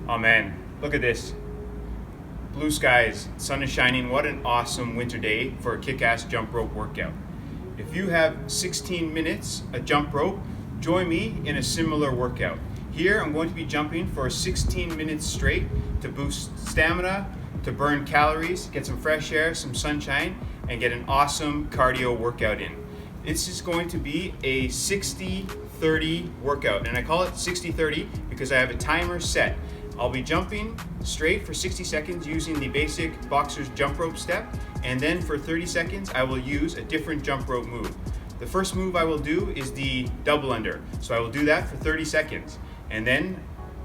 Oh man, look at this. Blue skies, sun is shining. What an awesome winter day for a kick-ass jump rope workout. If you have 16 minutes a jump rope, join me in a similar workout. Here I'm going to be jumping for 16 minutes straight to boost stamina, to burn calories, get some fresh air, some sunshine, and get an awesome cardio workout in. This is going to be a 60-30 workout, and I call it 60-30 because I have a timer set. I'll be jumping straight for 60 seconds using the basic boxer's jump rope step, and then for 30 seconds I will use a different jump rope move. The first move I will do is the double under, so I will do that for 30 seconds, and then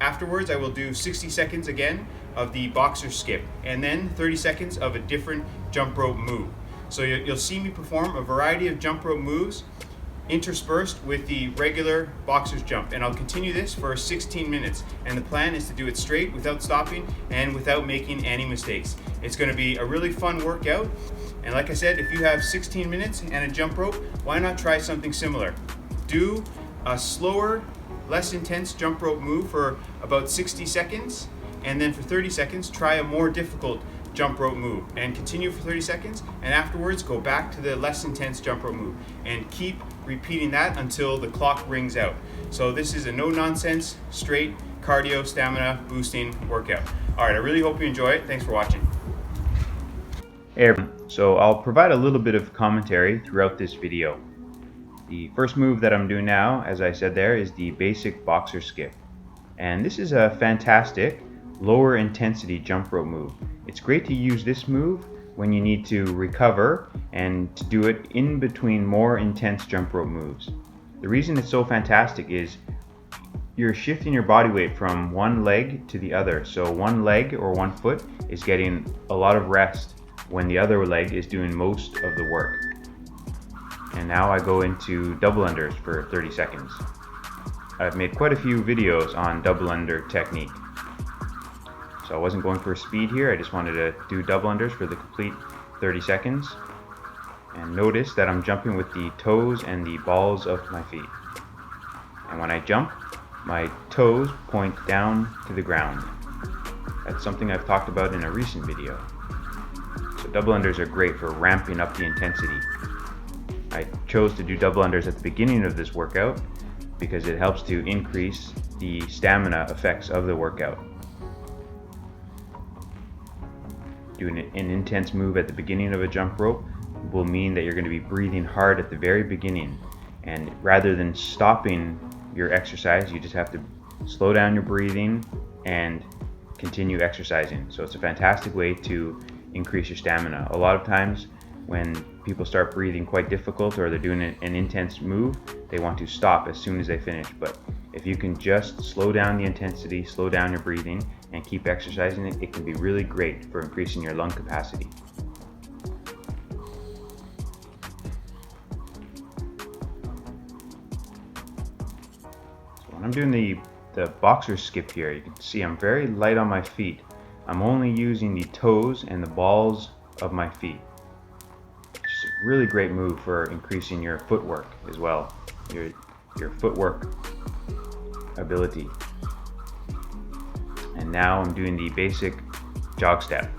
afterwards I will do 60 seconds again of the boxer skip, and then 30 seconds of a different jump rope move. So you'll see me perform a variety of jump rope moves interspersed with the regular boxer's jump, and I'll continue this for 16 minutes, and the plan is to do it straight without stopping and without making any mistakes. It's going to be a really fun workout, and like I said, if you have 16 minutes and a jump rope, why not try something similar? Do a slower, less intense jump rope move for about 60 seconds, and then for 30 seconds try a more difficult jump rope move, and continue for 30 seconds, and afterwards go back to the less intense jump rope move, and keep repeating that until the clock rings out. So this is a no-nonsense, straight cardio stamina boosting workout. Alright, I really hope you enjoy it. Thanks for watching. Hey everyone, so I'll provide a little bit of commentary throughout this video. The first move that I'm doing now, as I said there, is the basic boxer skip. And this is a fantastic lower intensity jump rope move. It's great to use this move when you need to recover and to do it in between more intense jump rope moves. The reason it's so fantastic is you're shifting your body weight from one leg to the other. So one leg or one foot is getting a lot of rest when the other leg is doing most of the work. And now I go into double unders for 30 seconds. I've made quite a few videos on double under technique. So I wasn't going for speed here, I just wanted to do double unders for the complete 30 seconds. And notice that I'm jumping with the toes and the balls of my feet. And when I jump, my toes point down to the ground. That's something I've talked about in a recent video. So double unders are great for ramping up the intensity. I chose to do double unders at the beginning of this workout because it helps to increase the stamina effects of the workout. Doing an intense move at the beginning of a jump rope will mean that you're going to be breathing hard at the very beginning, and rather than stopping your exercise, you just have to slow down your breathing and continue exercising. So it's a fantastic way to increase your stamina. A lot of times when people start breathing quite difficult or they're doing an intense move, they want to stop as soon as they finish. But if you can just slow down the intensity, slow down your breathing, and keep exercising it can be really great for increasing your lung capacity. So when I'm doing the boxer skip here, you can see I'm very light on my feet. I'm only using the toes and the balls of my feet. It's a really great move for increasing your footwork as well, your footwork ability. And now I'm doing the basic jog step.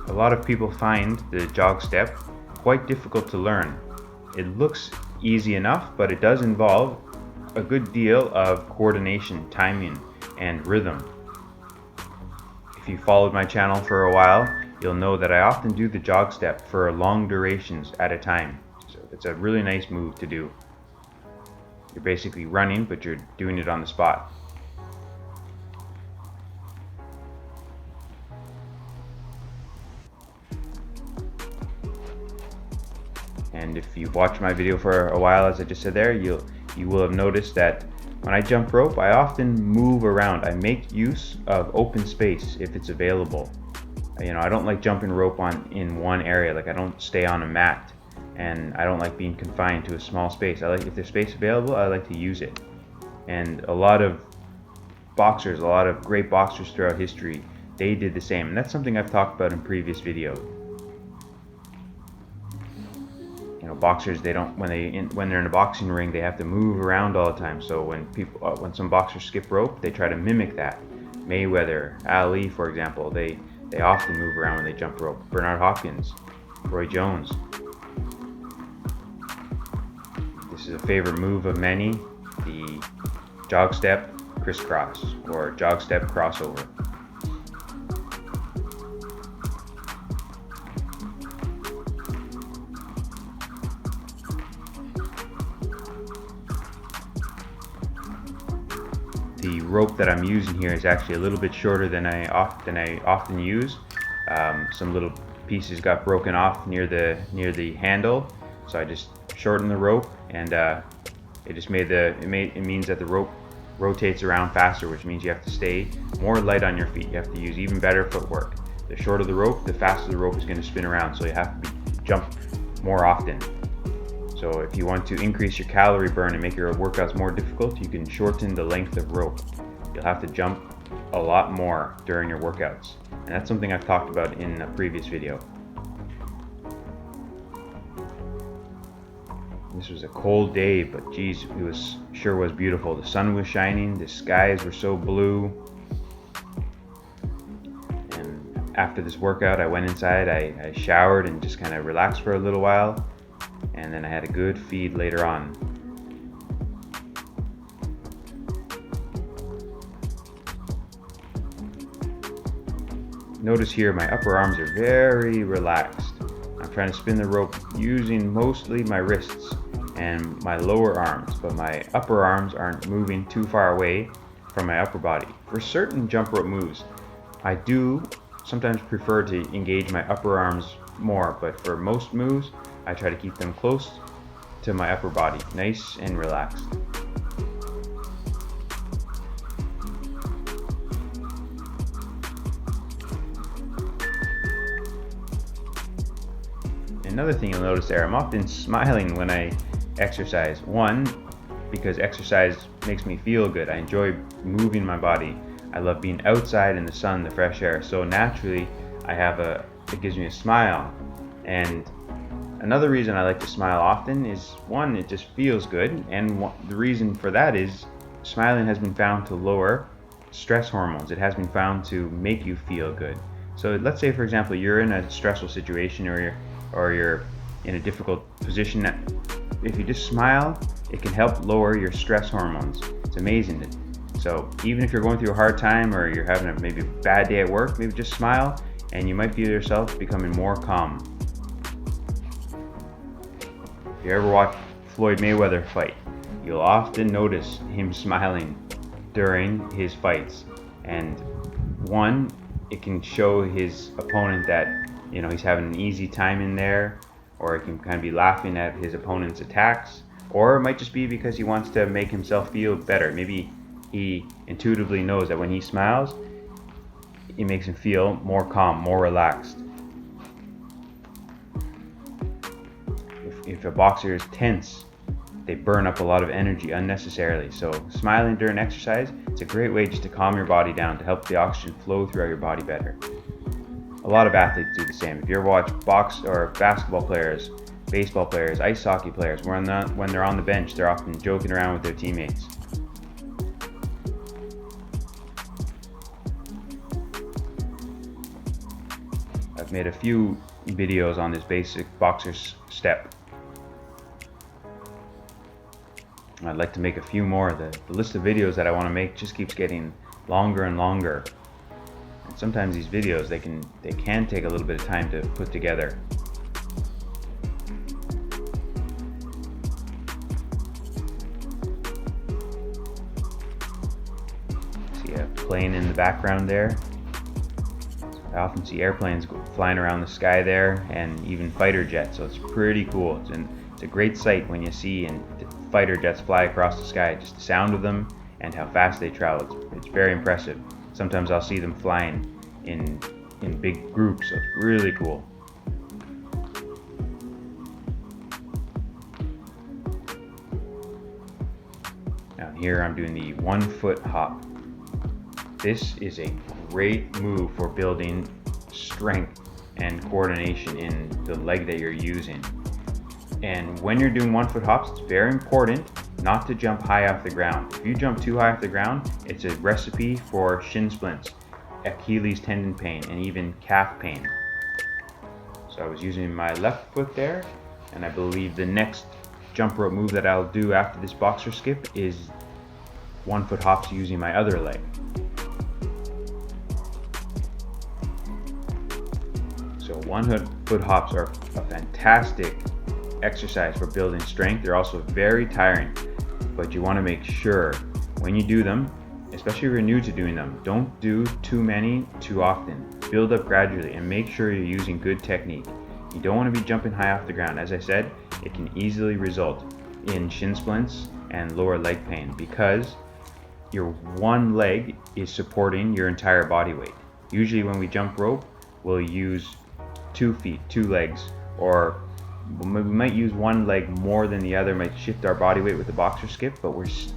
A lot of people find the jog step quite difficult to learn. It looks easy enough, but it does involve a good deal of coordination, timing, and rhythm. If you followed my channel for a while, you'll know that I often do the jog step for long durations at a time. So it's a really nice move to do. You're basically running, but you're doing it on the spot. And if you've watched my video for a while, as I just said there, you will have noticed that when I jump rope, I often move around. I make use of open space if it's available. I don't like jumping rope in one area. Like I don't stay on a mat, and I don't like being confined to a small space. If there's space available, I like to use it. And a lot of boxers, a lot of great boxers throughout history, they did the same. And that's something I've talked about in previous videos. boxers, they don't, when they're in a boxing ring, they have to move around all the time. So when some boxers skip rope, they try to mimic that. Mayweather, Ali, for example, they often move around when they jump rope. Bernard Hopkins, Roy Jones. This is a favorite move of many, the jog step crisscross or jog step crossover. The rope that I'm using here is actually a little bit shorter than I often use. Some little pieces got broken off near the handle, so I just shortened the rope, and it means that the rope rotates around faster, which means you have to stay more light on your feet. You have to use even better footwork. The shorter the rope, the faster the rope is going to spin around, so you have to jump more often. So if you want to increase your calorie burn and make your workouts more difficult, you can shorten the length of rope. You'll have to jump a lot more during your workouts. And that's something I've talked about in a previous video. This was a cold day, but geez, it sure was beautiful. The sun was shining, the skies were so blue. And after this workout, I went inside, I showered and just kind of relaxed for a little while. And then I had a good feed later on. Notice here my upper arms are very relaxed. I'm trying to spin the rope using mostly my wrists and my lower arms, but my upper arms aren't moving too far away from my upper body. For certain jump rope moves, I do sometimes prefer to engage my upper arms more, but for most moves, I try to keep them close to my upper body, nice and relaxed. Another thing you'll notice there, I'm often smiling when I exercise. One, because exercise makes me feel good. I enjoy moving my body. I love being outside in the sun, the fresh air. So naturally, it gives me a smile. And another reason I like to smile often is, one, it just feels good, and the reason for that is smiling has been found to lower stress hormones. It has been found to make you feel good. So let's say, for example, you're in a stressful situation or you're in a difficult position. That if you just smile, it can help lower your stress hormones. It's amazing. So even if you're going through a hard time or you're having maybe a bad day at work, maybe just smile and you might feel yourself becoming more calm. If you ever watch Floyd Mayweather fight, you'll often notice him smiling during his fights. And one, it can show his opponent that he's having an easy time in there, or it can kind of be laughing at his opponent's attacks, or it might just be because he wants to make himself feel better. Maybe he intuitively knows that when he smiles, it makes him feel more calm, more relaxed. If a boxer is tense, they burn up a lot of energy unnecessarily. So smiling during exercise, it's a great way just to calm your body down, to help the oxygen flow throughout your body better. A lot of athletes do the same. If you ever watch basketball players, baseball players, ice hockey players, when they're on the bench, they're often joking around with their teammates. I've made a few videos on this basic boxer's step. I'd like to make a few more. The list of videos that I want to make just keeps getting longer and longer. And sometimes these videos, they can take a little bit of time to put together. See a plane in the background there. I often see airplanes flying around the sky there, and even fighter jets, so it's pretty cool. It's a great sight when you see fighter jets fly across the sky, just the sound of them and how fast they travel. It's very impressive. Sometimes I'll see them flying in big groups, so it's really cool. Now here I'm doing the 1 foot hop. This is a great move for building strength and coordination in the leg that you're using. And when you're doing 1 foot hops, it's very important not to jump high off the ground. If you jump too high off the ground, it's a recipe for shin splints, Achilles tendon pain, and even calf pain. So I was using my left foot there, and I believe the next jump rope move that I'll do after this boxer skip is 1 foot hops using my other leg. So 1 foot hops are a fantastic exercise for building strength. They're also very tiring, but you want to make sure when you do them, especially if you're new to doing them, don't do too many too often. Build up gradually and make sure you're using good technique. You don't want to be jumping high off the ground. As I said, it can easily result in shin splints and lower leg pain because your one leg is supporting your entire body weight. Usually when we jump rope, we'll use 2 feet, 2 legs, or we might use one leg more than the other, might shift our body weight with the boxer skip, but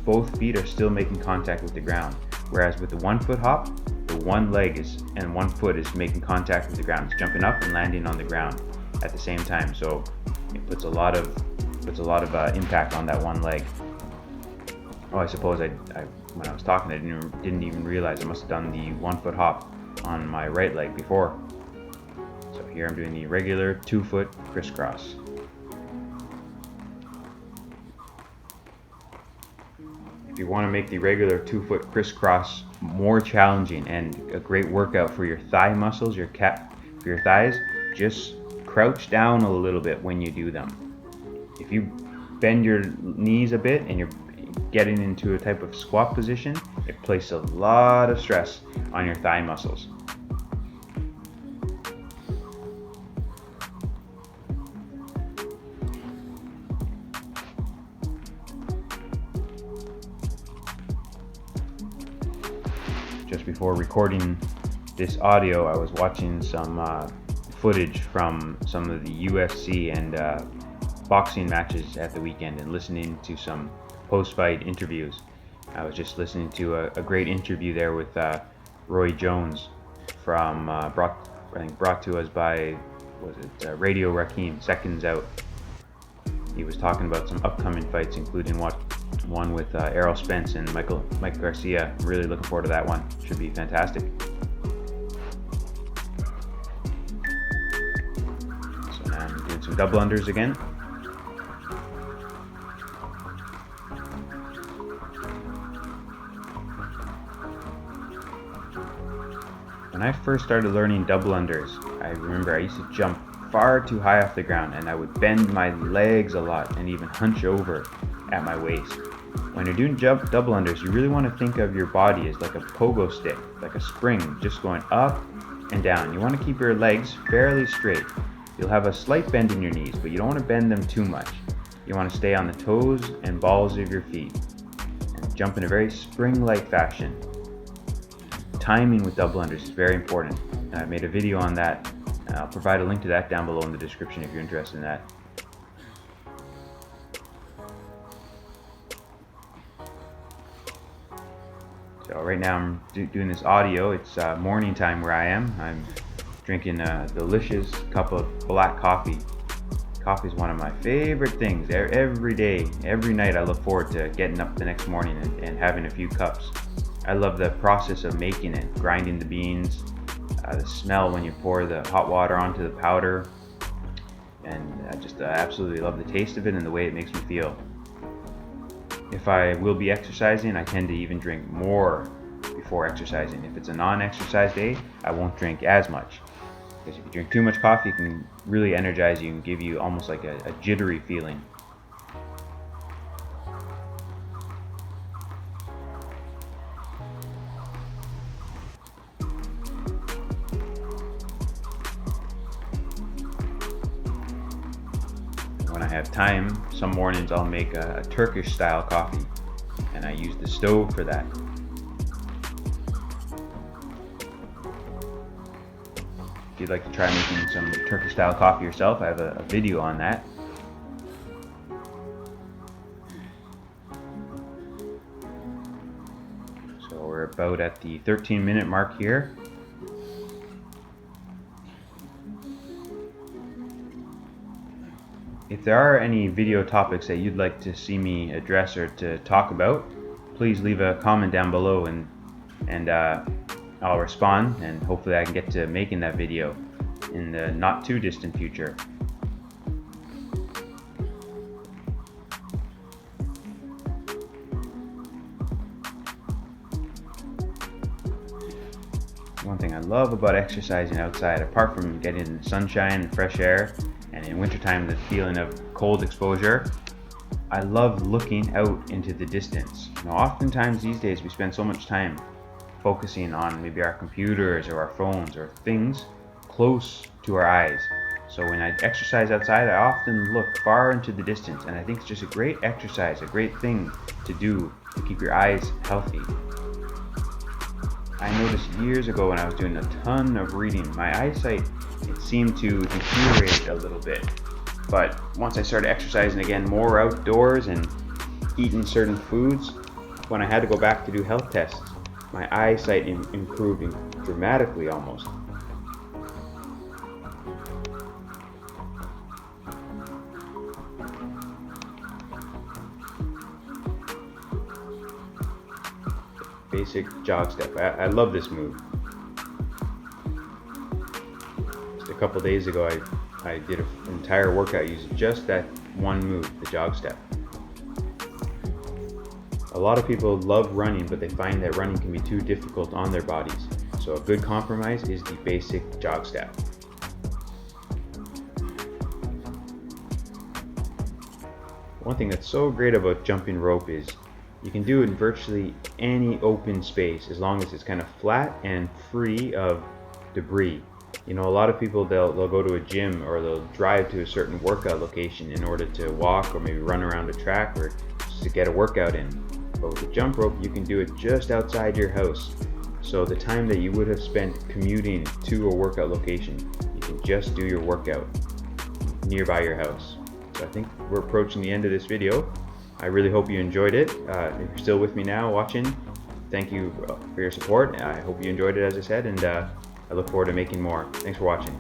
both feet are still making contact with the ground. Whereas with the 1 foot hop, the one leg and 1 foot is making contact with the ground. It's jumping up and landing on the ground at the same time. So it puts a lot of impact on that one leg. Oh, I suppose I when I was talking, I didn't even realize I must have done the 1 foot hop on my right leg before. So here I'm doing the regular 2 foot crisscross. If you want to make the regular 2 foot crisscross more challenging and a great workout for your thigh muscles, for your thighs, just crouch down a little bit when you do them. If you bend your knees a bit and you're getting into a type of squat position, it places a lot of stress on your thigh muscles. Just before recording this audio, I was watching some footage from some of the UFC and boxing matches at the weekend and listening to some post-fight interviews. I was just listening to a great interview there with Roy Jones from brought to us by Radio Raheem, Seconds Out. He was talking about some upcoming fights, including one with Errol Spence and Mike Garcia. I'm really looking forward to that one. Should be fantastic. So now I'm doing some double unders again. When I first started learning double unders, I remember I used to jump far too high off the ground and I would bend my legs a lot and even hunch over at my waist. When you're doing double unders, you really want to think of your body as like a pogo stick, like a spring, just going up and down. You want to keep your legs fairly straight. You'll have a slight bend in your knees, but you don't want to bend them too much. You want to stay on the toes and balls of your feet and jump in a very spring-like fashion. Timing with double unders is very important, and I made a video on that. I'll provide a link to that down below in the description if you're interested in that. So right now I'm doing this audio. It's morning time where I am. I'm drinking a delicious cup of black coffee. Coffee is one of my favorite things. Every day, every night I look forward to getting up the next morning and having a few cups. I love the process of making it, grinding the beans, the smell when you pour the hot water onto the powder, and I just absolutely love the taste of it and the way it makes me feel. If I will be exercising, I tend to even drink more before exercising. If it's a non-exercise day, I won't drink as much, because if you drink too much coffee, it can really energize you and give you almost like a jittery feeling. When I have time, some mornings I'll make a Turkish style coffee, and I use the stove for that. If you'd like to try making some Turkish style coffee yourself, I have a video on that. So we're about at the 13-minute mark here. If there are any video topics that you'd like to see me address or to talk about, please leave a comment down below and I'll respond, and hopefully I can get to making that video in the not too distant future. One thing I love about exercising outside, apart from getting sunshine and fresh air, and in wintertime the feeling of cold exposure, I love looking out into the distance. Oftentimes these days we spend so much time focusing on maybe our computers or our phones or things close to our eyes. So when I exercise outside, I often look far into the distance, and I think it's just a great exercise, a great thing to do to keep your eyes healthy. I noticed years ago when I was doing a ton of reading, my eyesight, it seemed to deteriorate a little bit. But once I started exercising again more outdoors and eating certain foods, when I had to go back to do health tests, my eyesight improved dramatically almost. Basic jog step. I love this move. Just a couple days ago I did an entire workout using just that one move, the jog step. A lot of people love running, but they find that running can be too difficult on their bodies. So a good compromise is the basic jog step. One thing that's so great about jumping rope is you can do it in virtually any open space as long as it's kind of flat and free of debris. A lot of people, they'll go to a gym or they'll drive to a certain workout location in order to walk or maybe run around a track or just to get a workout in. But with the jump rope, you can do it just outside your house. So the time that you would have spent commuting to a workout location, you can just do your workout nearby your house. So I think we're approaching the end of this video. I really hope you enjoyed it. If you're still with me now watching, thank you for your support. I hope you enjoyed it, as I said, and I look forward to making more. Thanks for watching.